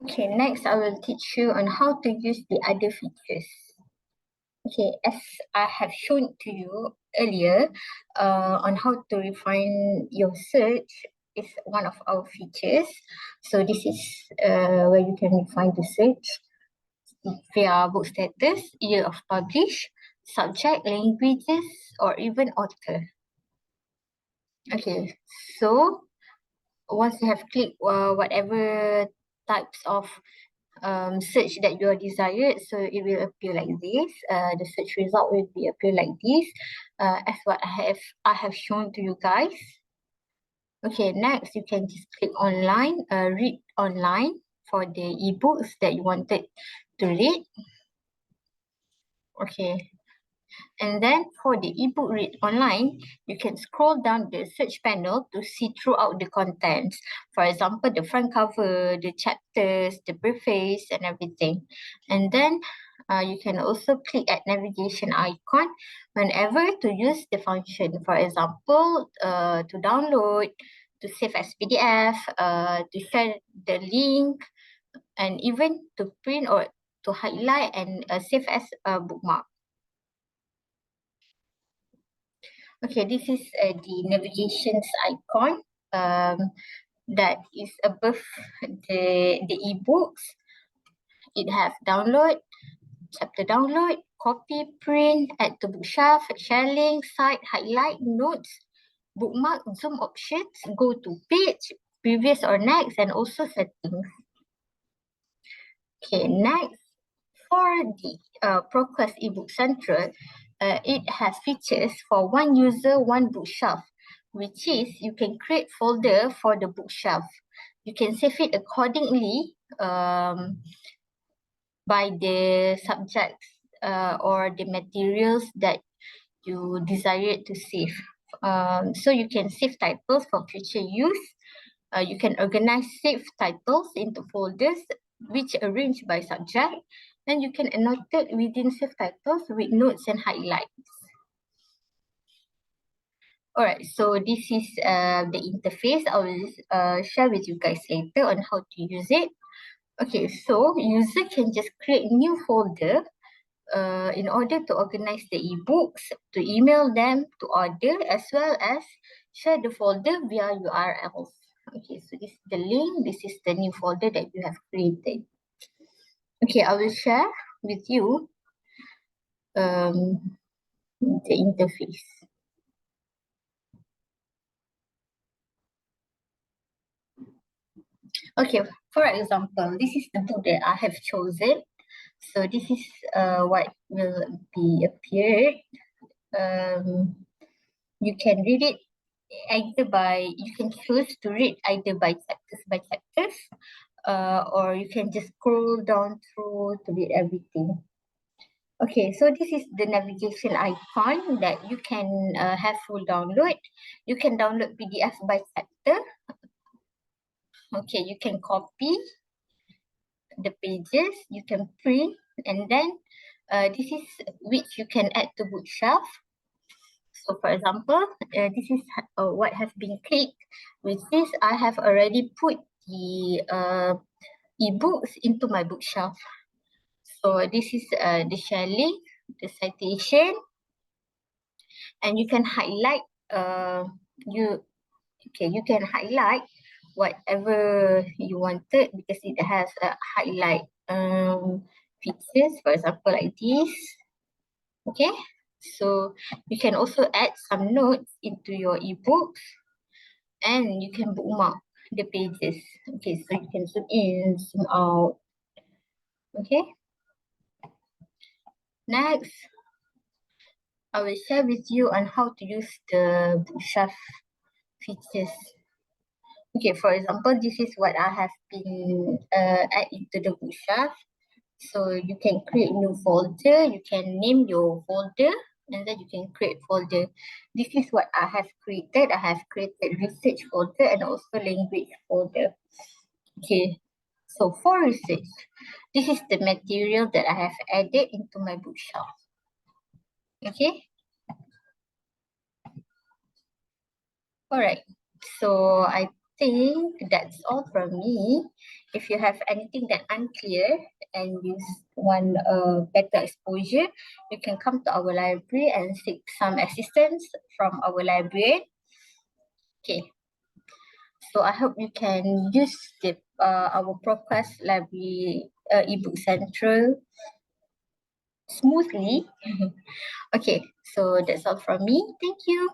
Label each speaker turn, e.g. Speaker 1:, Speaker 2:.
Speaker 1: Okay, next I will teach you on how to use the other features. Okay, as I have shown to you earlier, on how to refine your search is one of our features. So this is where you can refine the search via book status, year of publish, subject, languages, or even author. Okay, so once you have clicked whatever types of search that you are desired, so it will appear like this. The search result will be appear like this, as what I have shown to you guys. Okay, next you can just click online, read online for the ebooks that you wanted to read. Okay, and then for the ebook read online, you can scroll down the search panel to see throughout the contents. For example, the front cover, the chapters, the preface, and everything. And then you can also click at navigation icon whenever to use the function. For example, to download, to save as PDF, to share the link, and even to print or to highlight and save as a bookmark. Okay, this is the navigations icon that is above the ebooks. It has download, chapter download, copy, print, add to bookshelf, share link, cite, highlight, notes, bookmark, zoom options, go to page, previous or next, and also settings. Okay, next for the ProQuest ebook central, it has features for one user, one bookshelf, which is you can create folder for the bookshelf. You can save it accordingly by the subjects or the materials that you desire to save. So you can save titles for future use. You can organize saved titles into folders which arranged by subject, and you can annotate within saved titles with notes and highlights. Alright, so this is the interface. I will share with you guys later on how to use it. Okay, so user can just create new folder in order to organize the ebooks, to email them, to order, as well as share the folder via URLs. Okay, so this is the link. This is the new folder that you have created. Okay, I will share with you the interface. Okay, for example, this is the book that I have chosen. So this is what will be appeared. You can read it either by, you can choose to read either by chapters, or you can just scroll down through to read everything. Okay, so this is the navigation icon that you can have full download. You can download PDF by chapter. Okay, you can copy the pages, you can print, and then this is which you can add to bookshelf. So for example, this is what has been clicked. With this, I have already put the ebooks into my bookshelf. So this is the share link, the citation, and you can highlight you can highlight whatever you wanted because it has a highlight features, for example, like this. Okay, so you can also add some notes into your ebooks, and you can bookmark the pages. Okay, so you can zoom in, zoom out. Okay, next I will share with you on how to use the bookshelf features. Okay, for example, this is what I have been add into the bookshelf. So you can create new folder, you can name your folder, and then you can create folder. This is what I have created. I have created research folder and also language folder. Okay, so for research, this is the material that I have added into my bookshelf. Okay. All right. So I think that's all from me. If you have anything that unclear and you want a better exposure, you can come to our library and seek some assistance from our librarian. Okay, so I hope you can use our ProQuest library ebook central smoothly. Okay, so that's all from me. Thank you.